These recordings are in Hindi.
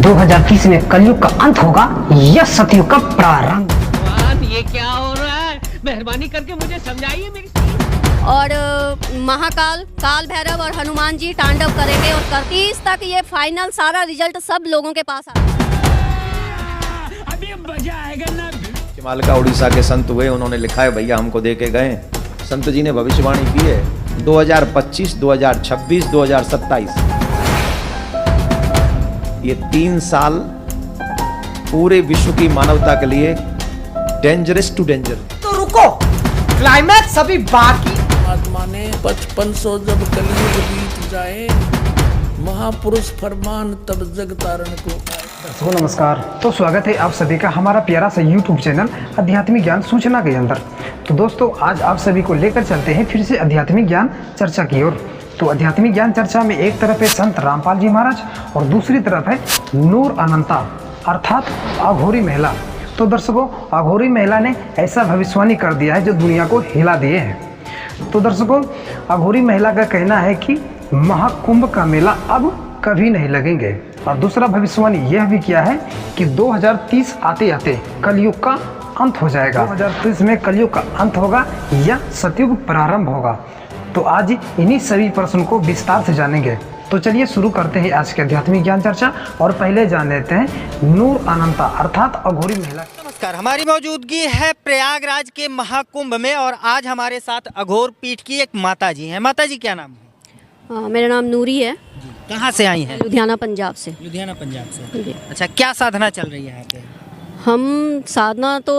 2030 में कलयुग का अंत होगा या सतयुग का प्रारंभ। भगवान ये क्या हो रहा है, मेहरबानी करके मुझे समझाइए मेरी। और महाकाल, काल भैरव और हनुमान जी तांडव करेंगे और 30 तक ये फाइनल सारा रिजल्ट सब लोगों के पास आ अभी मजा आएगा ना। हिमालय उड़ीसा के संत हुए, उन्होंने लिखा है भैया हमको दे के गए। संत जी ने भविष्यवाणी की है 2025, 2026, 2027 ये 3 साल पूरे विश्व की मानवता के लिए डेंजरस टू डेंजर। तो रुको, क्लाइमैक्स अभी बाकी। आत्मा ने 5500 जब कलयुग बीत जाए, महापुरुष फरमान तब जग तारण को। दर्शकों नमस्कार, तो स्वागत है आप सभी का हमारा प्यारा सा YouTube चैनल आध्यात्मिक ज्ञान सूचना के अंदर। तो दोस्तों आज आप सभी को लेकर चलते हैं फिर से आध्यात्मिक ज्ञान चर्चा की ओर। तो आध्यात्मिक ज्ञान चर्चा में एक तरफ है संत रामपाल जी महाराज और दूसरी तरफ है नूर अनंता अर्थात अघोरी महिला। तो दर्शकों अघोरी महिला ने ऐसा भविष्यवाणी कर दिया है जो दुनिया को हिला दिए है। तो दर्शकों अघोरी महिला का कहना है कि महाकुंभ का मेला अब कभी नहीं लगेंगे। और दूसरा भविष्यवाणी यह भी किया है कि 2030 आते आते कलयुग का अंत हो जाएगा। 2030 में कलयुग का अंत होगा या सतयुग प्रारंभ होगा। तो आज इन्हीं सभी प्रश्न को विस्तार से जानेंगे। तो चलिए शुरू करते हैं आज के आध्यात्मिक ज्ञान चर्चा और पहले जान लेते हैं नूर अनंता अर्थात अघोरी महिला। नमस्कार, हमारी मौजूदगी है प्रयागराज के महाकुंभ में और आज हमारे साथ अघोर पीठ की एक माता जी हैं। माता जी क्या नाम है? मेरा नाम नूरी है। कहाँ से आई हैं? लुधियाना पंजाब से। लुधियाना पंजाब से। जी। अच्छा, क्या साधना चल रही है यहाँ पे? हम साधना तो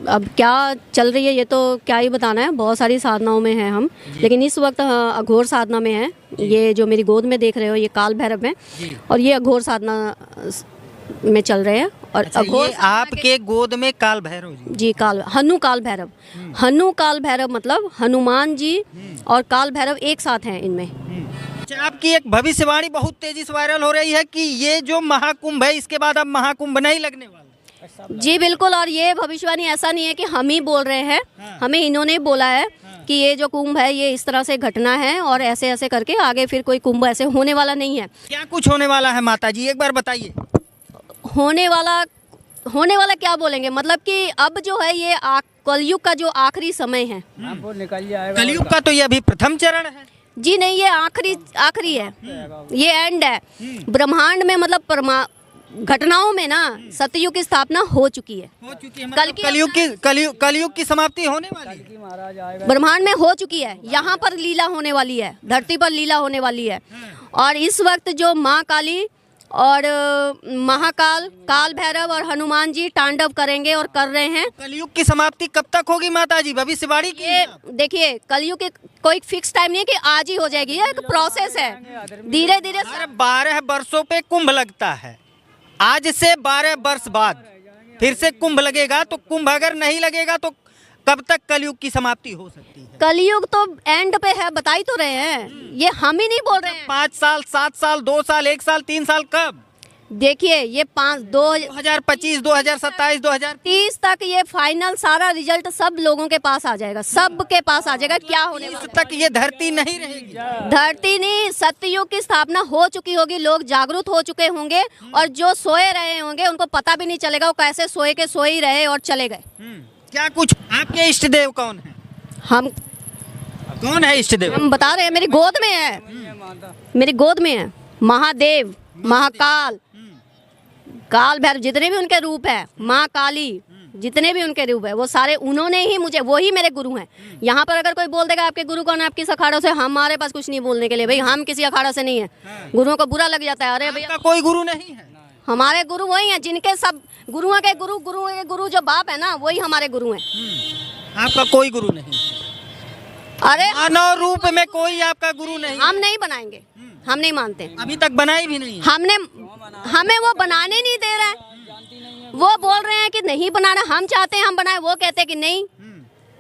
अब क्या चल रही है ये तो क्या ही बताना है, बहुत सारी साधनाओं में हैं हम, लेकिन इस वक्त अघोर साधना में है। ये जो मेरी गोद में देख रहे हो ये काल भैरव है और ये अघोर साधना में चल रहे हैं। और अच्छा, अघोर ये आपके गोद में काल भैरव जी? काल हनु काल भैरव। हनु काल भैरव मतलब हनुमान जी और काल भैरव एक साथ हैं इनमें। अच्छा, आपकी एक भविष्यवाणी बहुत तेजी से वायरल हो रही है कि ये जो महाकुंभ है इसके बाद अब महाकुंभ नहीं लगने वाला। जी बिल्कुल, और ये भविष्यवाणी ऐसा नहीं है कि हम ही बोल रहे हैं, हमें इन्होंने बोला है कि ये जो कुंभ है ये इस तरह से घटना है और ऐसे ऐसे करके आगे फिर कोई कुंभ ऐसे होने वाला नहीं है। क्या कुछ होने वाला है माता जी, एक बार बताइए। होने वाला क्या बोलेंगे, मतलब कि अब जो है ये कलयुग का जो आखिरी समय है। कलयुग का तो ये अभी प्रथम चरण है। जी नहीं, ये आखिरी है, ये एंड है। ब्रह्मांड में मतलब घटनाओं में ना सतयुग की स्थापना हो चुकी है। कलयुग की समाप्ति होने वाली है। ब्रह्मांड में हो चुकी है, यहाँ पर लीला होने वाली है, धरती पर लीला होने वाली है। और इस वक्त जो माँ काली और महाकाल, काल भैरव और हनुमान जी तांडव करेंगे और कर रहे हैं। कलयुग की समाप्ति कब तक होगी माता जी, भविष्यवाणी की? ये देखिए कलयुग के कोई फिक्स टाइम नहीं है कि आज ही हो जाएगी, ये एक प्रोसेस है, धीरे धीरे। 12 वर्षों पे कुंभ लगता है, आज से 12 वर्ष बाद फिर से कुंभ लगेगा। तो कुंभ अगर नहीं लगेगा तो कब तक कलयुग की समाप्ति हो सकती है? कलयुग तो एंड पे है, बता ही तो रहे हैं, ये हम ही नहीं बोल रहे हैं। 5 साल, 7 साल, 2 साल, 1 साल, 3 साल, कब? देखिए ये 2025, 2027, 2030 तक ये फाइनल सारा रिजल्ट सब लोगों के पास आ जाएगा, सबके पास आ जाएगा। क्या होने वाला तक ये धरती नहीं रहेगी। धरती नहीं, सतयुग की स्थापना हो चुकी होगी, लोग जागरूक हो चुके होंगे और जो सोए रहे होंगे उनको पता भी नहीं चलेगा वो कैसे सोए के सोए ही रहे और चले गए। क्या कुछ आपके इष्ट देव कौन है? कौन है इष्ट देव? हम बता रहे हैं, मेरी गोद में है, मेरी गोद में है महादेव, महाकाल, काल भैरव, जितने भी उनके रूप है, माँ काली, जितने भी उनके रूप है वो सारे उन्होंने ही मुझे, वो ही मेरे गुरु हैं। यहाँ पर अगर कोई बोल देगा आपके गुरु कौन है, आपकी अखाड़ों से, हमारे पास कुछ नहीं बोलने के लिए भाई, हम किसी अखाड़ा से नहीं है। गुरुओं को बुरा लग जाता है, अरे भैया कोई गुरु नहीं है। हमारे गुरु वही हैं जिनके सब गुरुओं के गुरु जो बाप है ना वही हमारे गुरु हैं। आपका कोई गुरु नहीं? अरे मानव रूप में कोई आपका गुरु नहीं? हम नहीं बनाएंगे, हम नहीं मानते, अभी तक बनाई भी नहीं। हमें वो बनाने नहीं दे रहे हैं, वो बोल रहे हैं कि नहीं बनाना, हम चाहते हैं हम बनाए, वो कहते हैं कि नहीं,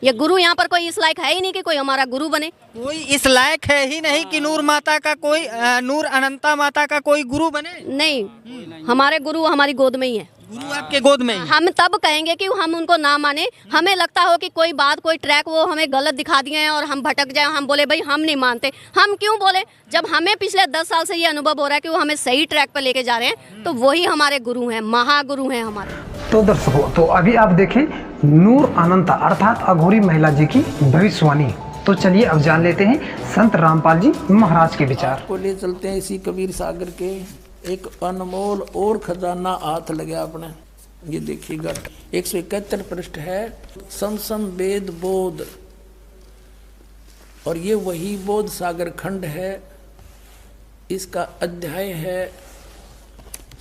ये गुरु यहाँ पर कोई इस लायक है ही नहीं कि कोई हमारा गुरु बने। कोई इस लायक है ही नहीं कि नूर माता का कोई, नूर अनंता माता का कोई गुरु बने? नहीं, हमारे गुरु हमारी गोद में ही है। गुरु आपके गोद में ही। हम तब कहेंगे कि हम उनको ना माने। हमें लगता हो कि कोई बात कोई ट्रैक वो हमें गलत दिखा दिए हैं और हम भटक जाए, हम बोले भाई हम नहीं मानते। हम क्यों बोले, जब हमें पिछले 10 साल से ये अनुभव हो रहा है कि वो हमें सही ट्रैक पर लेके जा रहे हैं, तो वही हमारे गुरु हैं, महागुरु हैं हमारे। तो दर्शकों, तो अभी आप देखें नूर अनंता अर्थात अघोरी महिला जी की भविष्यवाणी। तो चलिए अब जान लेते हैं संत रामपाल जी महाराज के विचार को ले चलते हैं इसी कबीर सागर के एक अनमोल और खजाना हाथ लगे अपने। ये देखिएगा 171 पृष्ठ है, समसम वेद बोध, और ये वही बोध सागर खंड है। इसका अध्याय है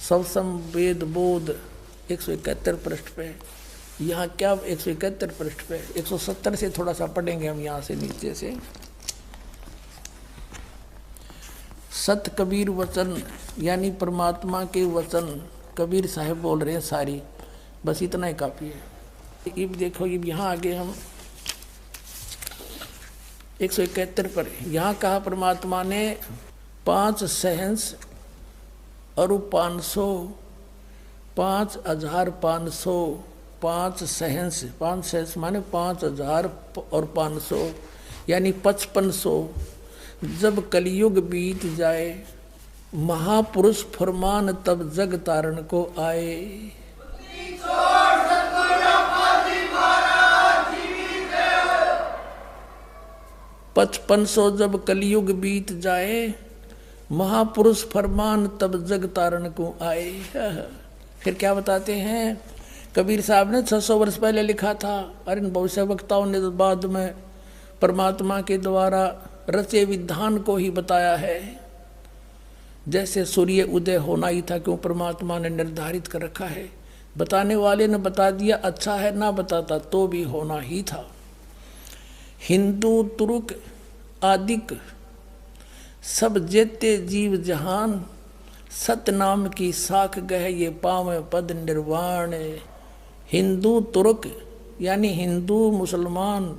समसम वेद बोध 171 पृष्ठ पे। यहाँ क्या 171 पृष्ठ पे 170 से थोड़ा सा पढ़ेंगे हम यहाँ से नीचे से। सत कबीर वचन यानी परमात्मा के वचन कबीर साहब बोल रहे हैं सारी, बस इतना ही काफ़ी है। ये देखो, ये यहाँ आगे हम 171 पर यहाँ कहा परमात्मा ने 5 सहंस और 500 5500 5 सहंस 5 सहंस माने 5000 और 500 यानी 5500 जब कलयुग बीत जाए, महापुरुष फरमान तब जग तारण को आए। 5500 जब कलयुग बीत जाए, महापुरुष फरमान तब जग तारण को आए। फिर क्या बताते हैं, कबीर साहब ने 600 वर्ष पहले लिखा था, और इन भविष्य वक्ताओं ने बाद में परमात्मा के द्वारा रचे विधान को ही बताया है। जैसे सूर्य उदय होना ही था, क्यों परमात्मा ने निर्धारित कर रखा है। बताने वाले ने बता दिया, अच्छा है, ना बताता तो भी होना ही था। हिंदू तुर्क आदिक सब जेते जीव जहान, सतनाम की साख गह ये पावे पद निर्वाण। हिंदू तुर्क यानी हिंदू मुसलमान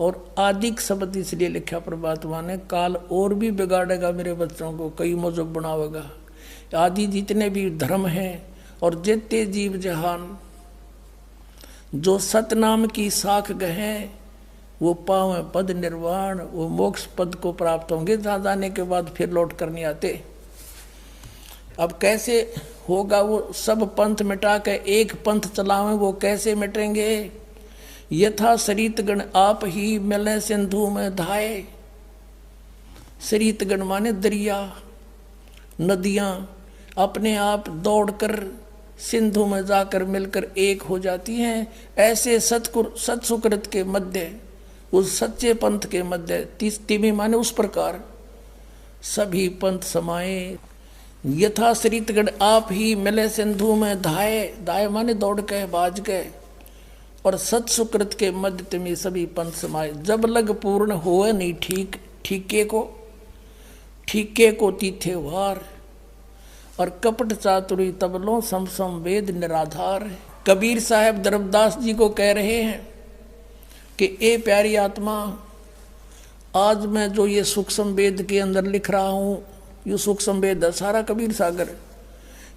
और आदिक शब्द इसलिए लिखा परमात्मा ने, काल और भी बिगाड़ेगा मेरे बच्चों को, कई मजहब बनावेगा। आदि जितने भी धर्म हैं और जेते जीव जहान, जो सतनाम की साख गहें वो पावे पद निर्वाण, वो मोक्ष पद को प्राप्त होंगे, जहाँ जाने के बाद फिर लौट कर नहीं आते। अब कैसे होगा, वो सब पंथ मिटा के एक पंथ चलावें, वो कैसे मिटेंगे। यथा सरितगण आप ही मिले सिंधु में धाये। सरितगण माने दरिया, नदियाँ अपने आप दौड़कर सिंधु में जाकर मिलकर एक हो जाती हैं। ऐसे सत्सुकृत के मध्य, उस सच्चे पंथ के मध्य, तिमी माने उस प्रकार सभी पंथ समाये। यथा सरितगण आप ही मिले सिंधु में धाये, धाये माने दौड़ के बाज गए, और सत्सुकृत के मध्य में सभी पंथ समाये। जब लग पूर्ण होए नहीं ठीक, ठीके को तीथे वार, और कपट चातुरी तबलों समसम वेद निराधार। कबीर साहब धर्मदास जी को कह रहे हैं कि ए प्यारी आत्मा, आज मैं जो ये सूक्ष्म वेद के अंदर लिख रहा हूँ, ये सूक्ष्म वेद है सारा कबीर सागर।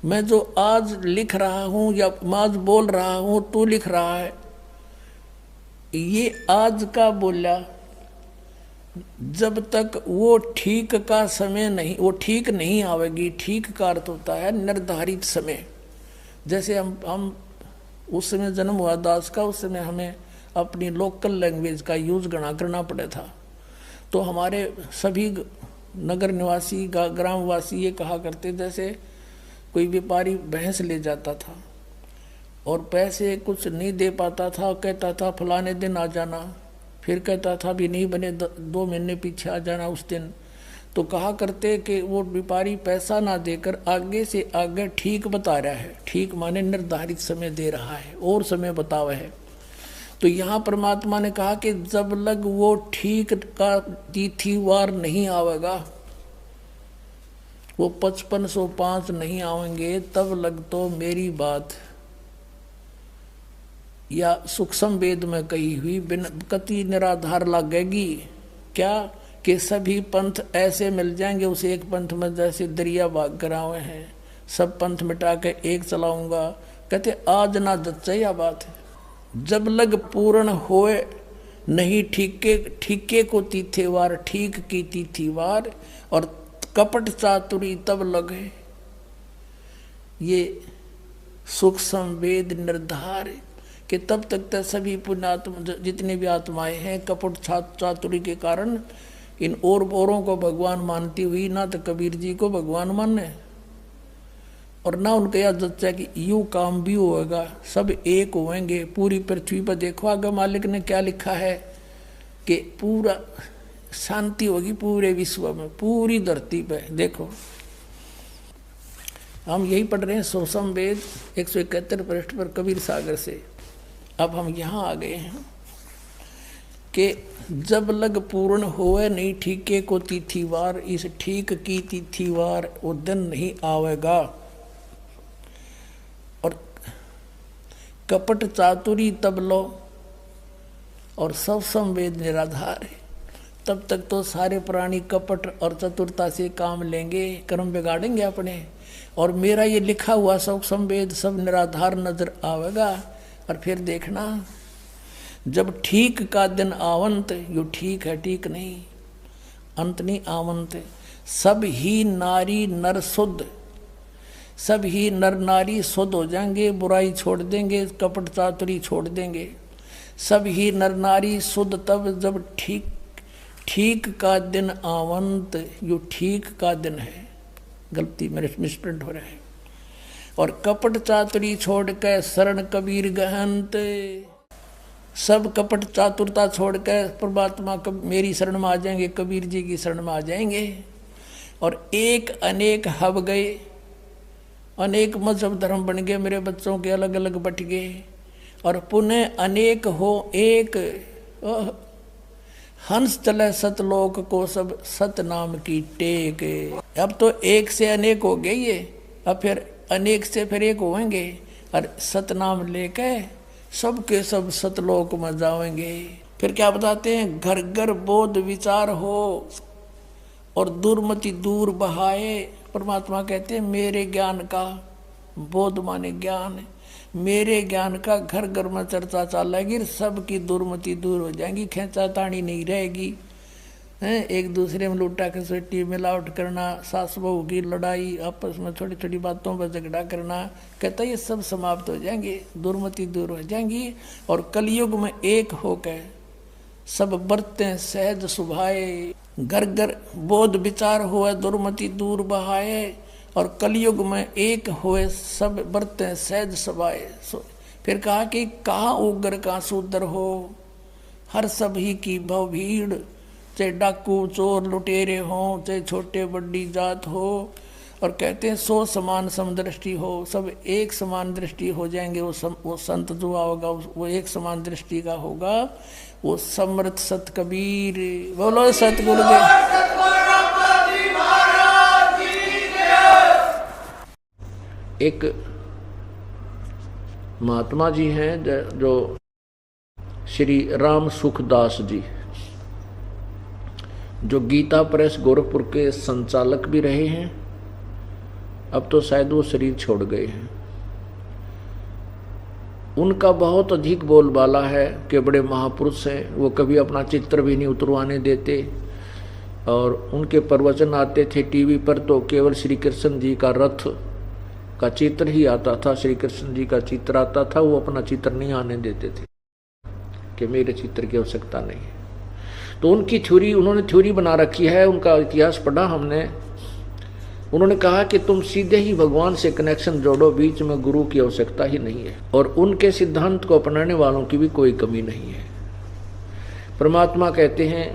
मैं जो आज लिख रहा हूँ या आज बोल रहा हूँ, तू लिख रहा है, ये आज का बोला, जब तक वो ठीक का समय नहीं, वो ठीक नहीं आवेगी। ठीक का अर्थ होता है निर्धारित समय। जैसे हम उस समय जन्म हुआ दास का, उस समय हमें अपनी लोकल लैंग्वेज का यूज करना पड़ा था। तो हमारे सभी नगर निवासी ग्रामवासी ये कहा करते, जैसे कोई व्यापारी भैंस ले जाता था और पैसे कुछ नहीं दे पाता था, कहता था फलाने दिन आ जाना, फिर कहता था भी नहीं बने 2 महीने पीछे आ जाना उस दिन। तो कहा करते कि वो व्यापारी पैसा ना देकर आगे से आगे ठीक बता रहा है। ठीक माने निर्धारित समय दे रहा है और समय बतावा है। तो यहाँ परमात्मा ने कहा कि जब लग वो ठीक का तिथिवार नहीं आवेगा, वो 5505 नहीं आवेंगे, तब लग तो मेरी बात या सूक्ष्म वेद में कही हुई बिन कति निराधार लगेगी। क्या कि सभी पंथ ऐसे मिल जाएंगे उस एक पंथ में, जैसे दरिया भाग करावे हैं। सब पंथ मिटा के एक चलाऊंगा, कहते आज ना जच्चा यह बात है। जब लग पूर्ण होए नहीं ठीके को तीथे वार, ठीक की तीथी वार, और कपट चातुरी तब लगे। ये सुख संवेद निर्धार कि तब तक तो सभी पुण्यात्मा जितने भी आत्माएं हैं कपट चातुरी के कारण इन औरों को भगवान मानती हुई ना तो कबीर जी को भगवान माने और ना उनका यह जच्चा कि यूं काम भी होगा, सब एक होंगे। पूरी पृथ्वी पर देखो आगे मालिक ने क्या लिखा है कि पूरा शांति होगी पूरे विश्व में, पूरी धरती पे। देखो हम यही पढ़ रहे हैं सोसम वेद 171 पृष्ठ पर कबीर सागर से। अब हम यहाँ आ गए हैं कि जब लग पूर्ण होए नहीं ठीके को तिथिवार, इस ठीक की तिथिवार वो दिन नहीं आवेगा। और कपट चातुरी तब लो और सब संवेद निराधार है। तब तक तो सारे प्राणी कपट और चतुरता से काम लेंगे, कर्म बिगाड़ेंगे अपने, और मेरा ये लिखा हुआ सब संवेद सब निराधार नजर आवेगा। और फिर देखना जब ठीक का दिन आवंत, यो ठीक है ठीक नहीं, अंत नहीं आवंत, सब ही नारी नर शुद्ध, सब ही नर नारी शुद्ध हो जाएंगे, बुराई छोड़ देंगे, कपट चातुरी छोड़ देंगे। सब ही नर नारी शुद्ध तब जब ठीक का दिन आवंत, यो ठीक का दिन है, गलती मेरे मिसप्रिंट हो रहा है। और कपट चातुरी छोड़ के शरण कबीर गहंत, सब कपट चातुरता छोड़ के परमात्मा मेरी शरण में आ जाएंगे, कबीर जी की शरण में आ जाएंगे। और एक अनेक हब गए, अनेक मजहब धर्म बन गए, मेरे बच्चों के अलग अलग बट गए। और पुनः अनेक हो एक, हंस चले सतलोक को सब सत नाम की टेक। अब तो एक से अनेक हो गए ये, अब फिर अनेक से फिर एक होंगे, और सतनाम लेके सबके सब सतलोक में जाएंगे। फिर क्या बताते हैं, घर घर बोध विचार हो और दुर्मति दूर बहाए। परमात्मा कहते हैं मेरे ज्ञान का, बोध माने ज्ञान, मेरे ज्ञान का घर घर में चर्चा चलेगी, सबकी दुर्मति दूर हो जाएगी, खेचा तानी नहीं रहेगी, एक दूसरे में लूटा खसोटी मिलावट करना, सास बहू की लड़ाई, आपस में छोटी छोटी बातों पर झगड़ा करना, कहता ये सब समाप्त हो जाएंगे, दुर्मति दूर हो जाएंगी। और कलयुग में एक होकर सब बरतें सहज सुभाए, घर घर बोध विचार हुए दुर्मति दूर बहाए। और कलयुग में एक हुए सब बरतें सहज सुभाए। फिर कहा कि कहाँ उग्र का सूदर हो, हर सभी की भव भीड़, चाहे डाकू चोर लुटेरे हों, चाहे छोटे बड़ी जात हो। और कहते हैं सो समान समदृष्टि हो, सब एक समान दृष्टि हो जाएंगे। वो संत जो होगा वो एक समान दृष्टि का होगा, वो समर्थ सत कबीर। बोलो सतगुरुदेव। एक महात्मा जी हैं जो श्री राम सुखदास जी, जो गीता प्रेस गोरखपुर के संचालक भी रहे हैं, अब तो शायद वो शरीर छोड़ गए हैं। उनका बहुत अधिक बोलबाला है कि बड़े महापुरुष हैं, वो कभी अपना चित्र भी नहीं उतरवाने देते। और उनके प्रवचन आते थे टीवी पर तो केवल श्री कृष्ण जी का रथ का चित्र ही आता था, श्री कृष्ण जी का चित्र आता था, वो अपना चित्र नहीं आने देते थे कि मेरे चित्र की आवश्यकता नहीं है। तो उनकी थ्योरी, उन्होंने थ्योरी बना रखी है, उनका इतिहास पढ़ा हमने। उन्होंने कहा कि तुम सीधे ही भगवान से कनेक्शन जोड़ो, बीच में गुरु की आवश्यकता ही नहीं है। और उनके सिद्धांत को अपनाने वालों की भी कोई कमी नहीं है। परमात्मा कहते हैं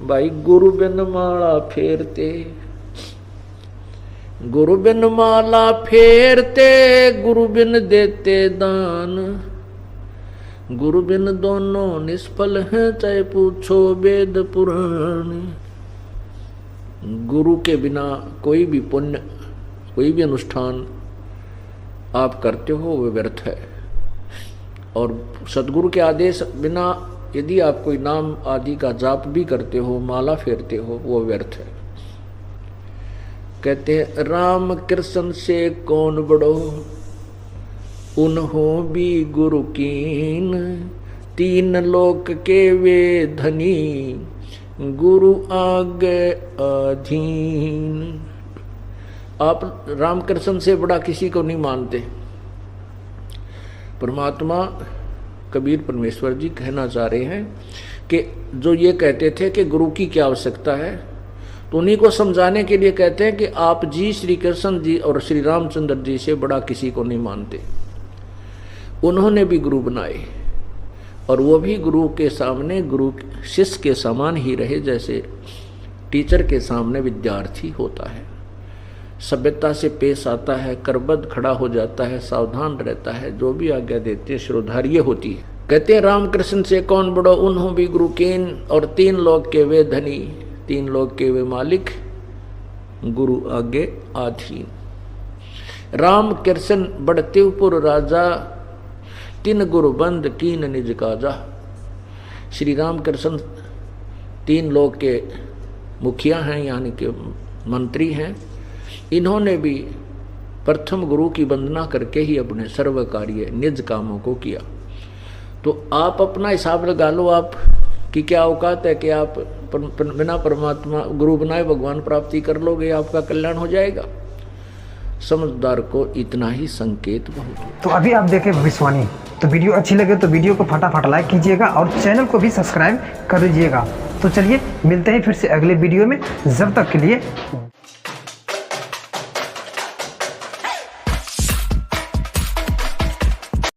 भाई गुरु बिन माला फेरते, गुरु बिन माला फेरते, गुरु बिन देते दान, गुरु बिन दोनों निष्फल हैं, चाहे पूछो वेद पुराण। गुरु के बिना कोई भी पुण्य, कोई भी अनुष्ठान आप करते हो वो व्यर्थ है। और सदगुरु के आदेश बिना यदि आप कोई नाम आदि का जाप भी करते हो, माला फेरते हो, वो व्यर्थ है। कहते हैं राम कृष्ण से कौन बड़ो, उन्हों भी गुरु कीन, तीन लोक के वे धनी, गुरु आगे अधीन। आप रामकृष्ण से बड़ा किसी को नहीं मानते। परमात्मा कबीर परमेश्वर जी कहना चाह रहे हैं कि जो ये कहते थे कि गुरु की क्या आवश्यकता है, तो उन्हीं को समझाने के लिए कहते हैं कि आप जी श्री कृष्ण जी और श्री रामचंद्र जी से बड़ा किसी को नहीं मानते। उन्होंने भी गुरु बनाए और वो भी गुरु के सामने गुरु शिष्य के समान ही रहे, जैसे टीचर के सामने विद्यार्थी होता है। सभ्यता से पेश आता है, करबद्ध खड़ा हो जाता है, सावधान रहता है, जो भी आज्ञा देते हैं श्रोधार्य होती है। कहते हैं रामकृष्ण से कौन बड़ो, उन्हों भी गुरु कीन, और तीन लोग के वे धनी, तीन लोग के वे मालिक, गुरु आगे आधीन। राम कृष्ण बड़तेवपुर राजा, तीन गुरु बंद कीन निज काजा। श्री राम कृष्ण तीन लोग के मुखिया हैं, यानी कि मंत्री हैं। इन्होंने भी प्रथम गुरु की वंदना करके ही अपने सर्व कार्य निज कामों को किया। तो आप अपना हिसाब लगा लो, आप की क्या औकात है कि आप बिना परमात्मा गुरु बनाए भगवान प्राप्ति कर लोगे, आपका कल्याण हो जाएगा। समझदार को इतना ही संकेत बहुत है। तो अभी आप देखें भविष्यवाणी। तो वीडियो अच्छी लगे तो वीडियो को फटाफट लाइक कीजिएगा और चैनल को भी सब्सक्राइब कर लीजिएगा। तो चलिए मिलते हैं फिर से अगले वीडियो में, जब तक के लिए